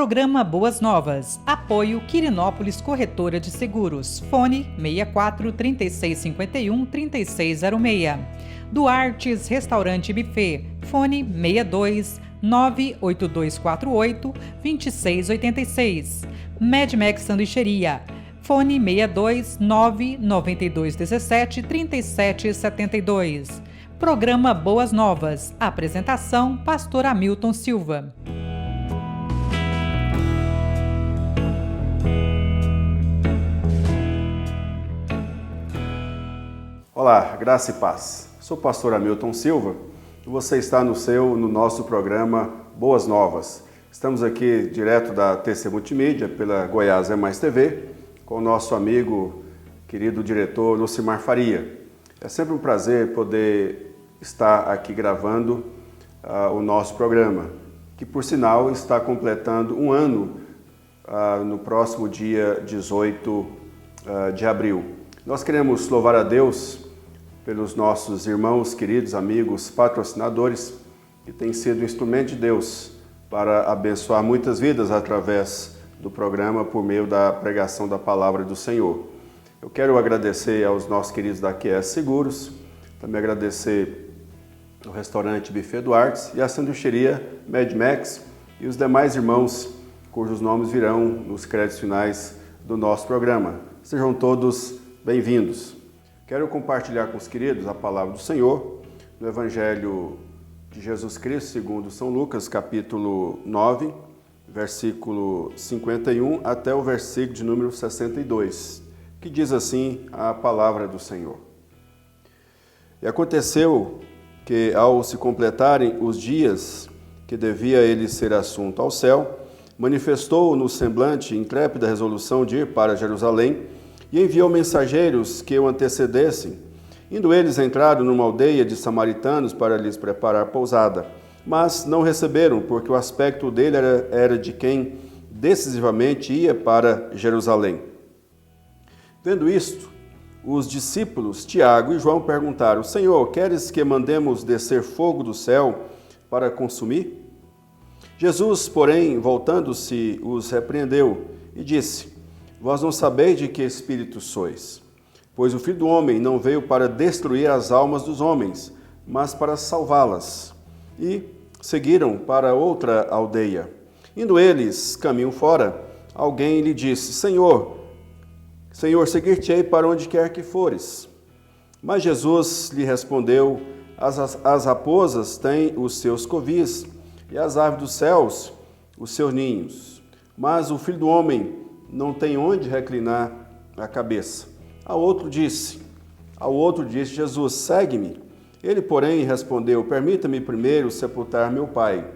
Programa Boas Novas. Apoio Quirinópolis Corretora de Seguros. Fone 64 3651 3606. Duartes Restaurante e Buffet. Fone 62 98248 2686. Medmex Sanduicheria. Fone 62 99217 3772. Programa Boas Novas. Apresentação: Pastor Hamilton Silva. Olá, graça e paz. Sou o pastor Hamilton Silva e você está no nosso programa Boas Novas. Estamos aqui direto da TC Multimídia, pela Goiás é Mais TV, com o nosso amigo, querido diretor Lucimar Faria. É sempre um prazer poder estar aqui gravando o nosso programa, que por sinal está completando um ano no próximo dia 18 de abril. Nós queremos louvar a Deus pelos nossos irmãos, queridos, amigos, patrocinadores, que têm sido instrumento de Deus para abençoar muitas vidas através do programa por meio da pregação da palavra do Senhor. Eu quero agradecer aos nossos queridos da QS Seguros, também agradecer ao restaurante Buffet Duartes e à sanduicheria Medmex e os demais irmãos cujos nomes virão nos créditos finais do nosso programa. Sejam todos bem-vindos. Quero compartilhar com os queridos a palavra do Senhor no Evangelho de Jesus Cristo, segundo São Lucas, capítulo 9, versículo 51 até o versículo de número 62, que diz assim a palavra do Senhor. E aconteceu que, ao se completarem os dias que devia ele ser assunto ao céu, manifestou no semblante intrépida resolução de ir para Jerusalém, e enviou mensageiros que o antecedessem. Indo eles entraram numa aldeia de samaritanos para lhes preparar pousada, mas não receberam, porque o aspecto dele era de quem decisivamente ia para Jerusalém. Vendo isto, os discípulos Tiago e João perguntaram: Senhor, queres que mandemos descer fogo do céu para consumir? Jesus, porém, voltando-se, os repreendeu e disse: Vós não sabeis de que espírito sois, pois o Filho do Homem não veio para destruir as almas dos homens, mas para salvá-las. E seguiram para outra aldeia. Indo eles caminho fora, alguém lhe disse: Senhor, seguir-te-ei para onde quer que fores. Mas Jesus lhe respondeu: As raposas têm os seus covis, e as aves dos céus os seus ninhos. Mas o Filho do Homem não tem onde reclinar a cabeça. Ao outro disse Jesus: segue-me. Ele, porém, respondeu: permita-me primeiro sepultar meu pai.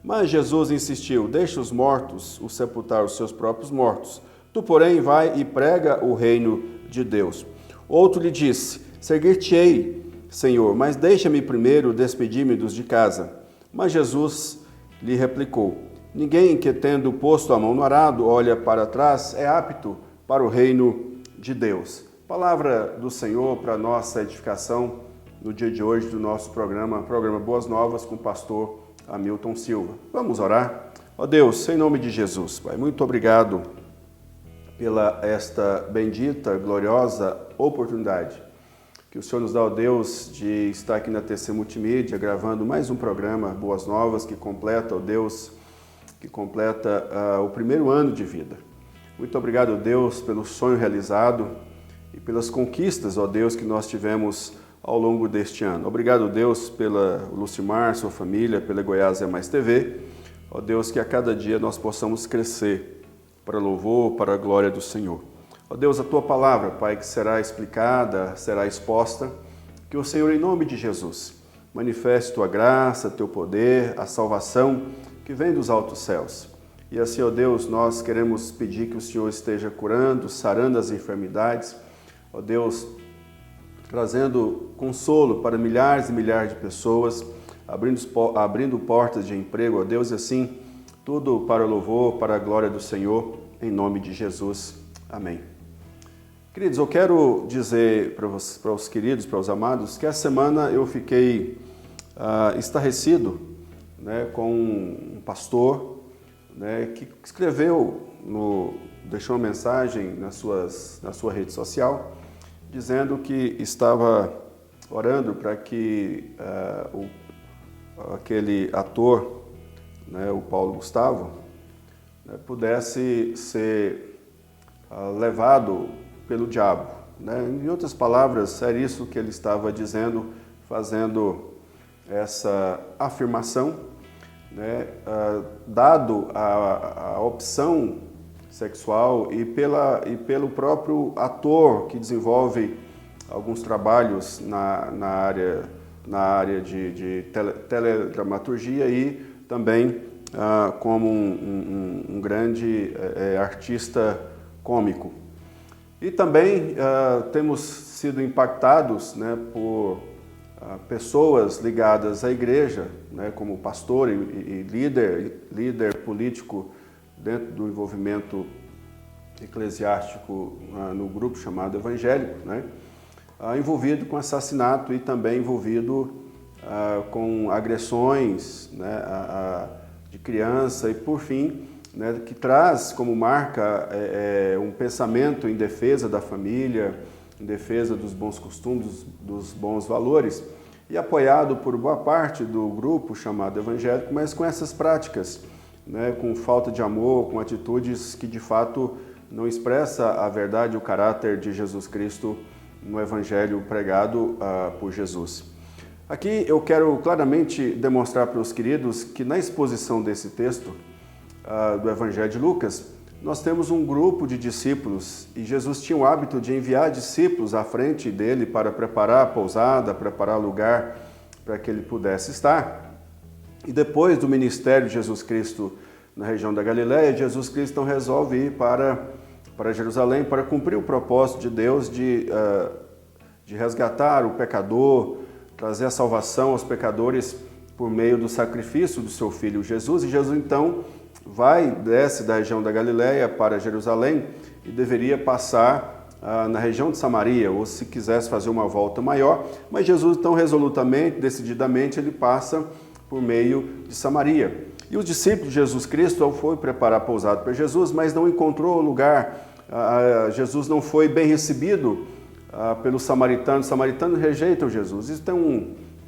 Mas Jesus insistiu: deixa os mortos o sepultar os seus próprios mortos. Tu, porém, vai e prega o reino de Deus. Outro lhe disse: seguir-te-ei, Senhor, mas deixa-me primeiro despedir-me dos de casa. Mas Jesus lhe replicou: ninguém que, tendo posto a mão no arado, olha para trás, é apto para o reino de Deus. Palavra do Senhor para nossa edificação no dia de hoje do nosso programa Boas Novas com o pastor Hamilton Silva. Vamos orar? Ó Deus, em nome de Jesus, Pai, muito obrigado pela esta bendita, gloriosa oportunidade que o Senhor nos dá, ó Deus, de estar aqui na TC Multimídia gravando mais um programa Boas Novas que completa, ó Deus, o primeiro ano de vida. Muito obrigado, Deus, pelo sonho realizado e pelas conquistas, ó Deus, que nós tivemos ao longo deste ano. Obrigado, Deus, pela Lucimar, sua família, pela Goiás é Mais TV. Ó Deus, que a cada dia nós possamos crescer para louvor, para a glória do Senhor. Ó Deus, a Tua palavra, Pai, que será explicada, será exposta, que o Senhor, em nome de Jesus, manifeste Tua graça, Teu poder, a salvação que vem dos altos céus. E assim, ó Deus, nós queremos pedir que o Senhor esteja curando, sarando as enfermidades, ó Deus, trazendo consolo para milhares e milhares de pessoas, abrindo portas de emprego, ó Deus, e assim, tudo para o louvor, para a glória do Senhor, em nome de Jesus. Amém. Queridos, eu quero dizer para os queridos, para os amados, que essa semana eu fiquei estarrecido, com um pastor, né, que escreveu, deixou uma mensagem na sua rede social, dizendo que estava orando para que aquele ator, né, o Paulo Gustavo, né, pudesse ser levado pelo diabo. Né? Em outras palavras, era isso que ele estava dizendo, fazendo essa afirmação, né, dado a opção sexual e pelo próprio ator que desenvolve alguns trabalhos na área de teledramaturgia e também como um grande artista cômico. E também temos sido impactados, né, por pessoas ligadas à igreja, né, como pastor e líder político dentro do envolvimento eclesiástico no grupo chamado evangélico, né, envolvido com assassinato e também envolvido com agressões, né, de criança e, por fim, né, que traz como marca um pensamento em defesa da família, em defesa dos bons costumes, dos bons valores, e apoiado por boa parte do grupo chamado evangélico, mas com essas práticas, né, com falta de amor, com atitudes que de fato não expressa a verdade e o caráter de Jesus Cristo no evangelho pregado por Jesus. Aqui eu quero claramente demonstrar para os queridos que na exposição desse texto do Evangelho de Lucas, nós temos um grupo de discípulos e Jesus tinha o hábito de enviar discípulos à frente dele para preparar a pousada, preparar lugar para que ele pudesse estar. E depois do ministério de Jesus Cristo na região da Galileia, Jesus Cristo então resolve ir para Jerusalém para cumprir o propósito de Deus de resgatar o pecador, trazer a salvação aos pecadores por meio do sacrifício do seu filho Jesus. E Jesus então desce da região da Galileia para Jerusalém e deveria passar na região de Samaria, ou se quisesse fazer uma volta maior, mas Jesus então resolutamente, decididamente, ele passa por meio de Samaria. E os discípulos de Jesus Cristo foi preparar a pousada para Jesus, mas não encontrou lugar. Jesus não foi bem recebido pelos samaritanos. Os samaritanos rejeitam Jesus. Isso tem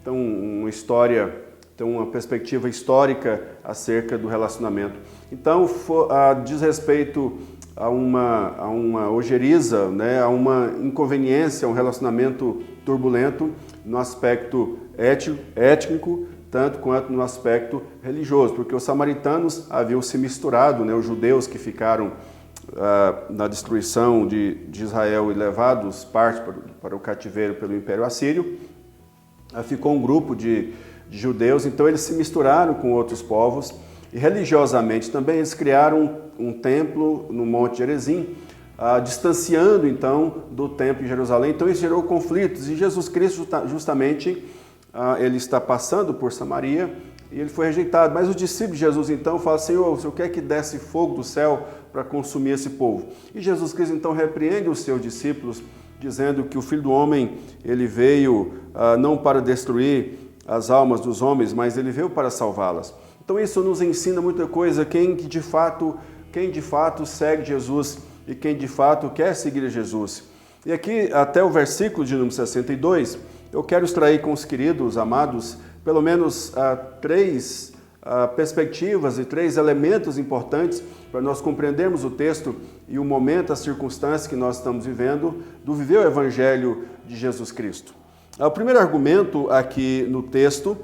uma história, tem uma perspectiva histórica acerca do relacionamento. Então, diz respeito a uma ojeriza, né, a uma inconveniência, a um relacionamento turbulento no aspecto étnico, tanto quanto no aspecto religioso, porque os samaritanos haviam se misturado, né, os judeus que ficaram na destruição de Israel e levados parte para o cativeiro pelo Império Assírio, ficou um grupo de judeus, então eles se misturaram com outros povos e religiosamente também eles criaram um templo no Monte Gerizim, distanciando então do templo em Jerusalém. Então isso gerou conflitos e Jesus Cristo justamente ele está passando por Samaria e ele foi rejeitado. Mas os discípulos de Jesus então falam: Senhor, o Senhor quer que desce fogo do céu para consumir esse povo? E Jesus Cristo então repreende os seus discípulos, dizendo que o Filho do Homem ele veio não para destruir as almas dos homens, mas ele veio para salvá-las. Então isso nos ensina muita coisa, quem de fato segue Jesus e quem de fato quer seguir Jesus. E aqui até o versículo de número 62, eu quero extrair com os queridos amados pelo menos três perspectivas e três elementos importantes para nós compreendermos o texto e o momento, a circunstância que nós estamos vivendo do viver o Evangelho de Jesus Cristo. O primeiro argumento aqui no texto,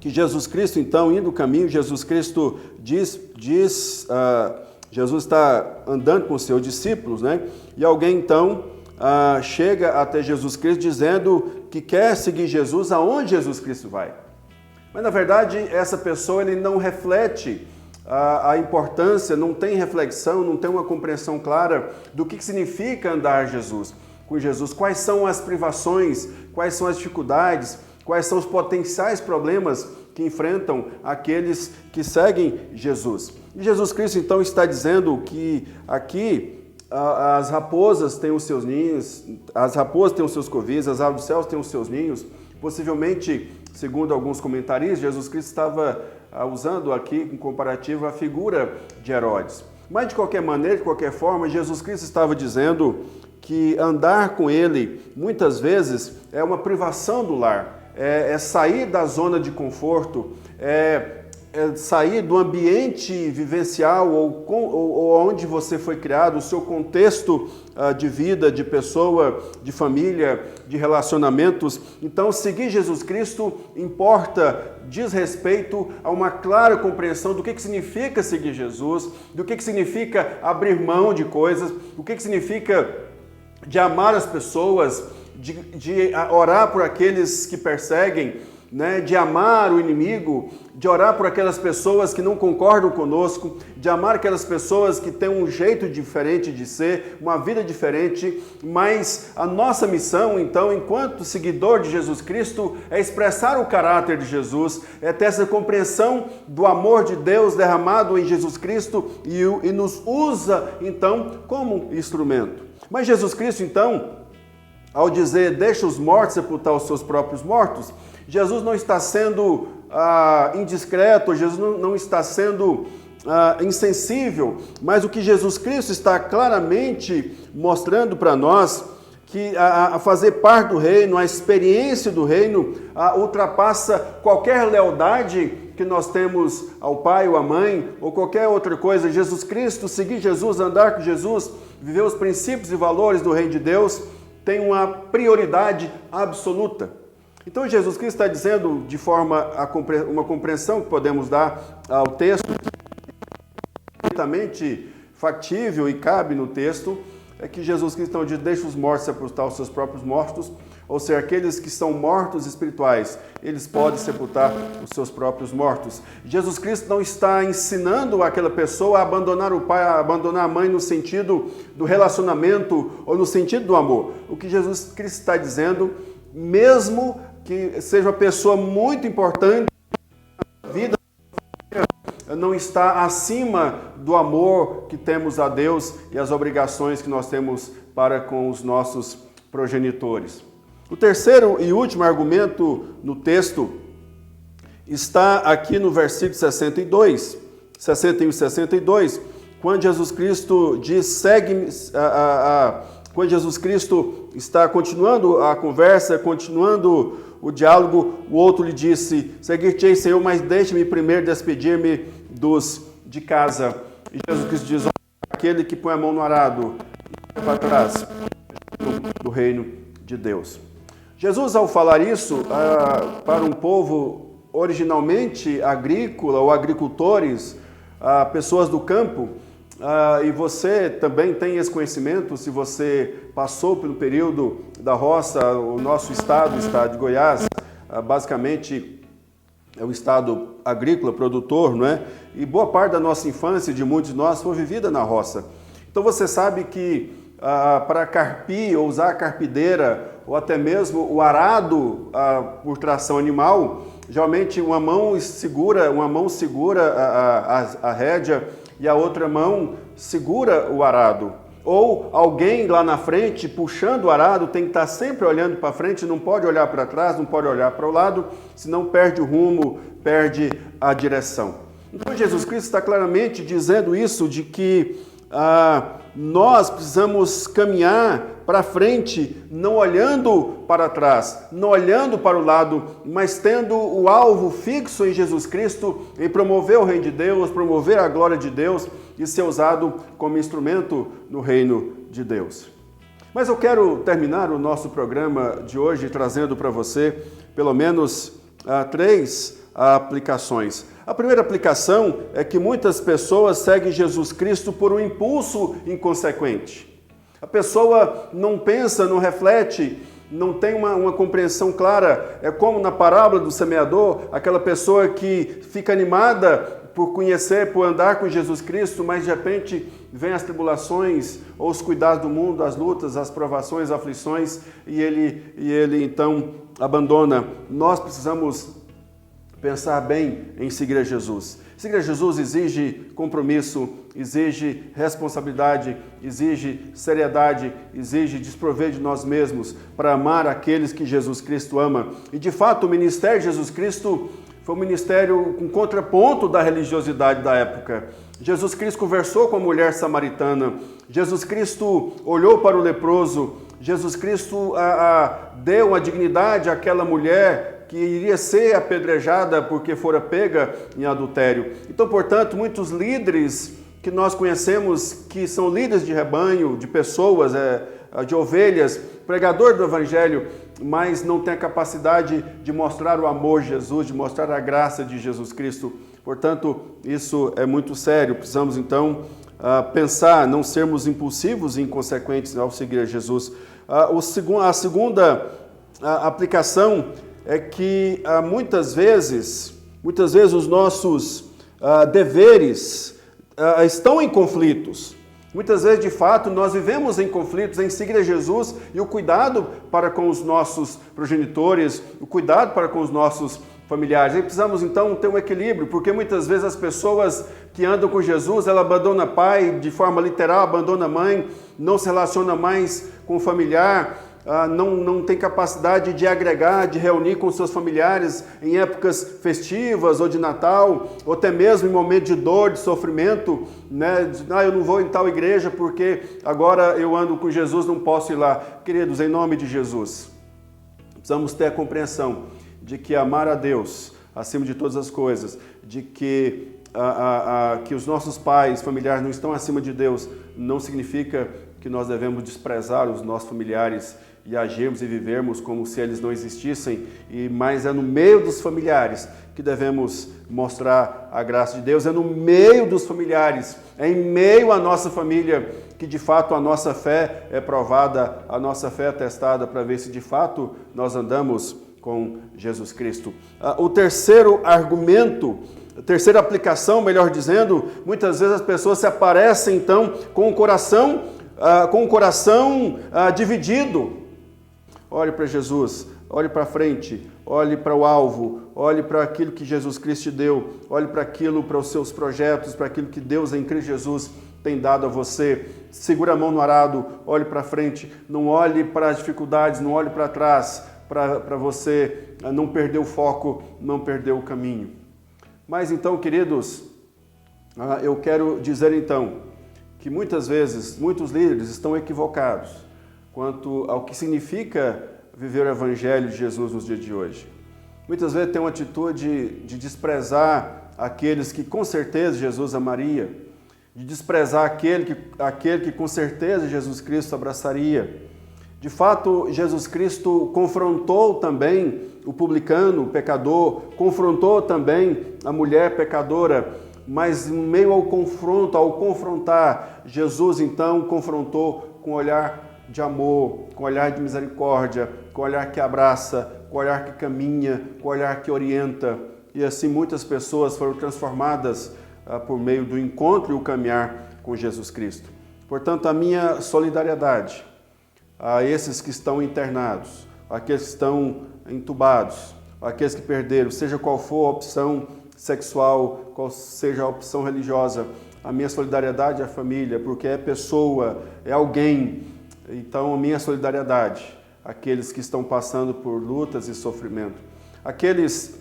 que Jesus Cristo, então, indo o caminho, Jesus Cristo Jesus está andando com os seus discípulos, né? E alguém, então, chega até Jesus Cristo dizendo que quer seguir Jesus aonde Jesus Cristo vai. Mas, na verdade, essa pessoa ele não reflete a importância, não tem reflexão, não tem uma compreensão clara do que significa andar com Jesus, quais são as privações, quais são as dificuldades, quais são os potenciais problemas que enfrentam aqueles que seguem Jesus. E Jesus Cristo então está dizendo que aqui as raposas têm os seus ninhos, as raposas têm os seus covis, as aves dos céus têm os seus ninhos. Possivelmente, segundo alguns comentaristas, Jesus Cristo estava usando aqui em comparativo a figura de Herodes. Mas de qualquer maneira, de qualquer forma, Jesus Cristo estava dizendo que andar com ele, muitas vezes, é uma privação do lar, é sair da zona de conforto, é sair do ambiente vivencial ou onde você foi criado, o seu contexto de vida, de pessoa, de família, de relacionamentos. Então, seguir Jesus Cristo diz respeito a uma clara compreensão do que significa seguir Jesus, do que significa abrir mão de coisas, do que significa de amar as pessoas, de orar por aqueles que perseguem, né, de amar o inimigo, de orar por aquelas pessoas que não concordam conosco, de amar aquelas pessoas que têm um jeito diferente de ser, uma vida diferente, mas a nossa missão, então, enquanto seguidor de Jesus Cristo, é expressar o caráter de Jesus, é ter essa compreensão do amor de Deus derramado em Jesus Cristo e nos usa, então, como instrumento. Mas Jesus Cristo, então, ao dizer, deixa os mortos sepultar os seus próprios mortos, Jesus não está sendo indiscreto, Jesus não está sendo insensível, mas o que Jesus Cristo está claramente mostrando para nós, que a fazer parte do reino, a experiência do reino, ultrapassa qualquer lealdade que nós temos ao pai ou à mãe, ou qualquer outra coisa. Jesus Cristo, seguir Jesus, andar com Jesus, viver os princípios e valores do reino de Deus, tem uma prioridade absoluta. Então Jesus Cristo está dizendo, de forma uma compreensão que podemos dar ao texto, perfeitamente factível e cabe no texto, é que Jesus Cristo diz, deixa os mortos sepultar os seus próprios mortos, ou seja, aqueles que são mortos espirituais, eles podem sepultar os seus próprios mortos. Jesus Cristo não está ensinando aquela pessoa a abandonar o pai, a abandonar a mãe no sentido do relacionamento ou no sentido do amor. O que Jesus Cristo está dizendo, mesmo que seja uma pessoa muito importante na vida, não está acima do amor que temos a Deus e as obrigações que nós temos para com os nossos progenitores. O terceiro e último argumento no texto está aqui no versículo 61 e 62, quando Jesus Cristo diz, segue-me, quando Jesus Cristo está continuando a conversa, continuando o diálogo, o outro lhe disse, seguir-te-ei, Senhor, mas deixe-me primeiro despedir-me dos de casa. E Jesus Cristo diz, aquele que põe a mão no arado e vai para trás do reino de Deus. Jesus, ao falar isso para um povo originalmente agrícola ou agricultores, pessoas do campo, e você também tem esse conhecimento, se você passou pelo período da roça, o nosso estado, o estado de Goiás, basicamente é um estado agrícola, produtor, não é? E boa parte da nossa infância, de muitos de nós, foi vivida na roça. Então você sabe que para carpir, ou usar a carpideira, ou até mesmo o arado por tração animal, geralmente uma mão segura a rédea e a outra mão segura o arado. Ou alguém lá na frente puxando o arado tem que estar sempre olhando para frente, não pode olhar para trás, não pode olhar para o lado, senão perde o rumo, perde a direção. Então Jesus Cristo está claramente dizendo isso, de que nós precisamos caminhar para frente, não olhando para trás, não olhando para o lado, mas tendo o alvo fixo em Jesus Cristo, em promover o reino de Deus, promover a glória de Deus e ser usado como instrumento no reino de Deus. Mas eu quero terminar o nosso programa de hoje trazendo para você pelo menos 3 aplicações. A primeira aplicação é que muitas pessoas seguem Jesus Cristo por um impulso inconsequente. A pessoa não pensa, não reflete, não tem uma compreensão clara. É como na parábola do semeador, aquela pessoa que fica animada por conhecer, por andar com Jesus Cristo, mas de repente vem as tribulações ou os cuidados do mundo, as lutas, as provações, as aflições, e ele então abandona. Nós precisamos pensar bem em seguir a Jesus. Seguir a Jesus exige compromisso, exige responsabilidade, exige seriedade, exige desprover de nós mesmos para amar aqueles que Jesus Cristo ama. E de fato o ministério de Jesus Cristo foi um ministério com contraponto da religiosidade da época. Jesus Cristo conversou com a mulher samaritana, Jesus Cristo olhou para o leproso, Jesus Cristo deu a dignidade àquela mulher que iria ser apedrejada porque fora pega em adultério. Então, portanto, muitos líderes que nós conhecemos, que são líderes de rebanho, de pessoas, de ovelhas, pregador do Evangelho, mas não tem a capacidade de mostrar o amor de Jesus, de mostrar a graça de Jesus Cristo. Portanto, isso é muito sério. Precisamos, então, pensar, não sermos impulsivos e inconsequentes ao seguir a Jesus. A segunda aplicação é que muitas vezes os nossos deveres estão em conflitos. Muitas vezes, de fato, nós vivemos em conflitos em seguir a Jesus e o cuidado para com os nossos progenitores, o cuidado para com os nossos familiares. E precisamos, então, ter um equilíbrio, porque muitas vezes as pessoas que andam com Jesus, ela abandona pai de forma literal, abandona mãe, não se relaciona mais com o familiar, não tem capacidade de agregar, de reunir com seus familiares em épocas festivas ou de Natal, ou até mesmo em momentos de dor, de sofrimento, né? Eu não vou em tal igreja porque agora eu ando com Jesus, não posso ir lá. Queridos, em nome de Jesus, precisamos ter a compreensão de que amar a Deus acima de todas as coisas, de que os nossos pais, familiares não estão acima de Deus, não significa que nós devemos desprezar os nossos familiares e agirmos e vivermos como se eles não existissem, mas é no meio dos familiares que devemos mostrar a graça de Deus, é no meio dos familiares, é em meio à nossa família que de fato a nossa fé é provada, a nossa fé é testada para ver se de fato nós andamos com Jesus Cristo. O terceiro argumento, a terceira aplicação, melhor dizendo, muitas vezes as pessoas se aparecem então com o coração dividido. Olhe para Jesus, olhe para frente, olhe para o alvo, olhe para aquilo que Jesus Cristo te deu, olhe para os seus projetos, para aquilo que Deus em Cristo Jesus tem dado a você. Segura a mão no arado, olhe para frente, não olhe para as dificuldades, não olhe para trás, para você não perder o foco, não perder o caminho. Mas então, queridos, eu quero dizer então que muitas vezes, muitos líderes estão equivocados quanto ao que significa viver o Evangelho de Jesus nos dias de hoje. Muitas vezes tem uma atitude de desprezar aqueles que com certeza Jesus amaria, de desprezar aquele que com certeza Jesus Cristo abraçaria. De fato, Jesus Cristo confrontou também o publicano, o pecador, confrontou também a mulher pecadora, mas em meio ao confrontar, Jesus então confrontou com olhar de amor, com olhar de misericórdia, com olhar que abraça, com olhar que caminha, com olhar que orienta. E assim muitas pessoas foram transformadas por meio do encontro e o caminhar com Jesus Cristo. Portanto, a minha solidariedade a esses que estão internados, aqueles que estão entubados, aqueles que perderam, seja qual for a opção sexual, qual seja a opção religiosa, a minha solidariedade à família, porque é pessoa, é alguém. Então, a minha solidariedade àqueles que estão passando por lutas e sofrimento, aqueles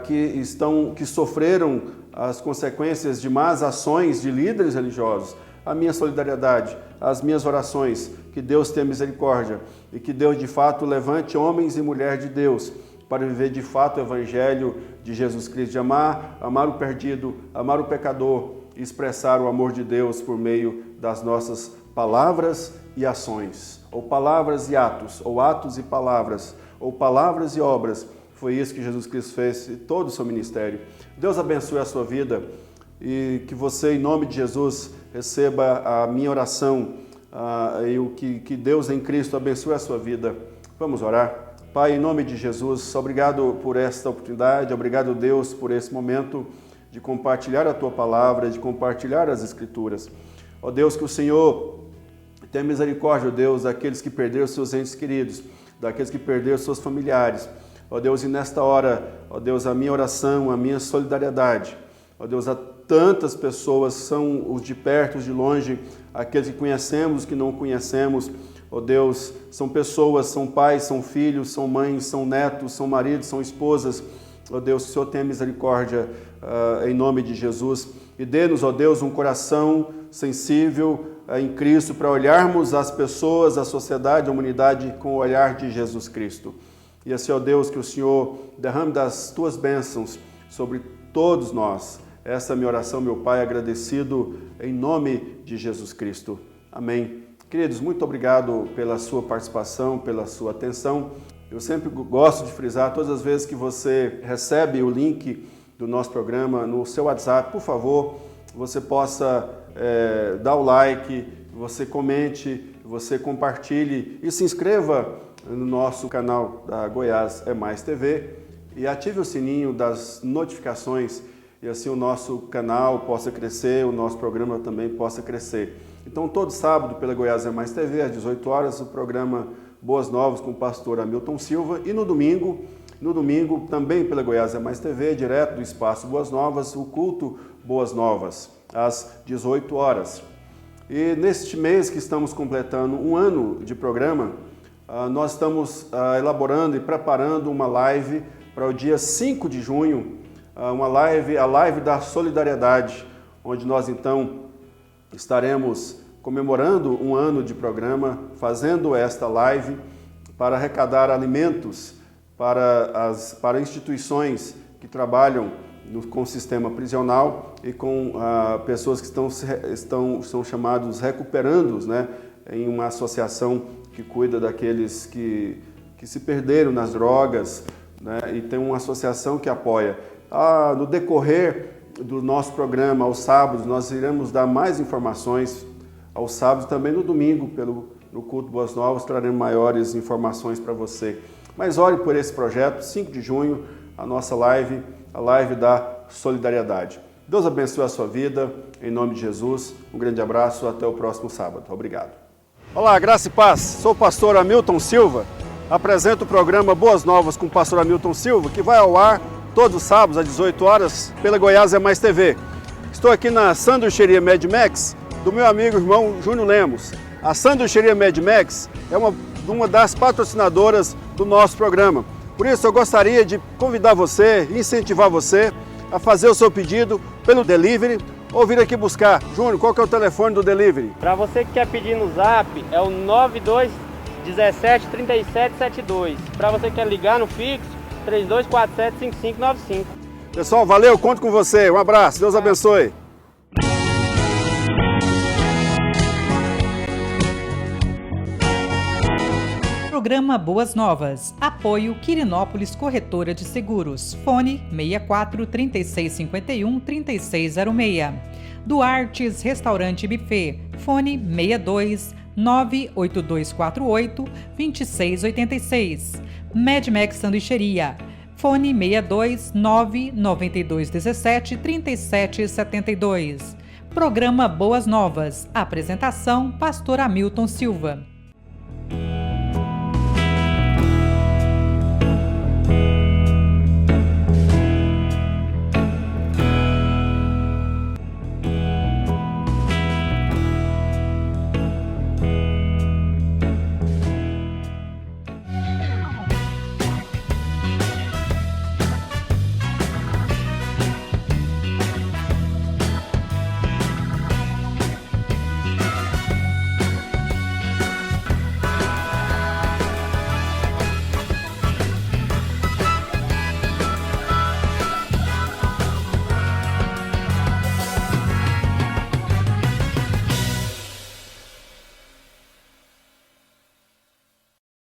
que sofreram as consequências de más ações de líderes religiosos, a minha solidariedade, as minhas orações, que Deus tenha misericórdia e que Deus de fato levante homens e mulheres de Deus para viver de fato o Evangelho de Jesus Cristo, de amar o perdido, amar o pecador e expressar o amor de Deus por meio das nossas palavras e ações, ou palavras e atos, ou atos e palavras, ou palavras e obras. Foi isso que Jesus Cristo fez em todo o seu ministério. Deus abençoe a sua vida e que você, em nome de Jesus, receba a minha oração e que Deus em Cristo abençoe a sua vida. Vamos orar. Pai, em nome de Jesus, obrigado por esta oportunidade, obrigado, Deus, por esse momento de compartilhar a Tua Palavra, de compartilhar as Escrituras. Ó Deus, que o Senhor tenha misericórdia, ó Deus, daqueles que perderam seus entes queridos, daqueles que perderam seus familiares. Ó Deus, e nesta hora, ó Deus, a minha oração, a minha solidariedade, ó Deus, a tantas pessoas, são os de perto, os de longe, aqueles que conhecemos, os que não conhecemos. Ó Deus, são pessoas, são pais, são filhos, são mães, são netos, são maridos, são esposas, Ó Deus, que o Senhor tenha misericórdia em nome de Jesus e dê-nos, ó Deus, um coração sensível em Cristo para olharmos as pessoas, a sociedade, a humanidade com o olhar de Jesus Cristo. E assim, ó Deus, que o Senhor derrame das tuas bênçãos sobre todos nós. Essa é a minha oração, meu Pai, agradecido em nome de Jesus Cristo. Amém. Queridos, muito obrigado pela sua participação, pela sua atenção. Eu sempre gosto de frisar, todas as vezes que você recebe o link do nosso programa no seu WhatsApp, por favor, você possa dar o like, você comente, você compartilhe e se inscreva no nosso canal da Goiás é Mais TV e ative o sininho das notificações e assim o nosso canal possa crescer, o nosso programa também possa crescer. Então, todo sábado pela Goiás é Mais TV, às 18 horas, o programa Boas Novas com o pastor Hamilton Silva e no domingo também pela Goiás é Mais TV, direto do Espaço Boas Novas, o culto Boas Novas, às 18 horas. E neste mês que estamos completando um ano de programa, nós estamos elaborando e preparando uma live para o dia 5 de junho, a live da solidariedade, onde nós então estaremos comemorando um ano de programa, fazendo esta live para arrecadar alimentos para instituições que trabalham com o sistema prisional e com pessoas que são chamados recuperandos, né, em uma associação que cuida daqueles que se perderam nas drogas, né, e tem uma associação que apoia. No decorrer do nosso programa, aos sábados, nós iremos dar mais informações, aos sábados também no domingo, no culto Boas Novas, traremos maiores informações para você. Mas ore por esse projeto, 5 de junho, a nossa live, a live da solidariedade. Deus abençoe a sua vida, em nome de Jesus. Um grande abraço, até o próximo sábado. Obrigado. Olá, graça e paz. Sou o pastor Hamilton Silva. Apresento o programa Boas Novas com o pastor Hamilton Silva, que vai ao ar todos os sábados às 18 horas pela Goiás é Mais TV. Estou aqui na sanduicheria Mad Max do meu amigo e irmão Júnior Lemos. A sanduicheria Mad Max é uma das patrocinadoras do nosso programa. Por isso eu gostaria de convidar você, incentivar você a fazer o seu pedido pelo delivery ou vir aqui buscar. Júnior, qual que é o telefone do delivery? Para você que quer pedir no Zap, é o 9217 3772. Para você que quer ligar no fixo, 3247-5595. Pessoal, valeu, conto com você. Um abraço, Deus abençoe. Programa Boas Novas. Apoio Quirinópolis Corretora de Seguros. Fone 64 3651 3606. Duartes Restaurante e Buffet. Fone 62 98248 2686. Mad Max Sanduicheria. Fone 62 99217 3772. Programa Boas Novas. Apresentação: pastor Hamilton Silva.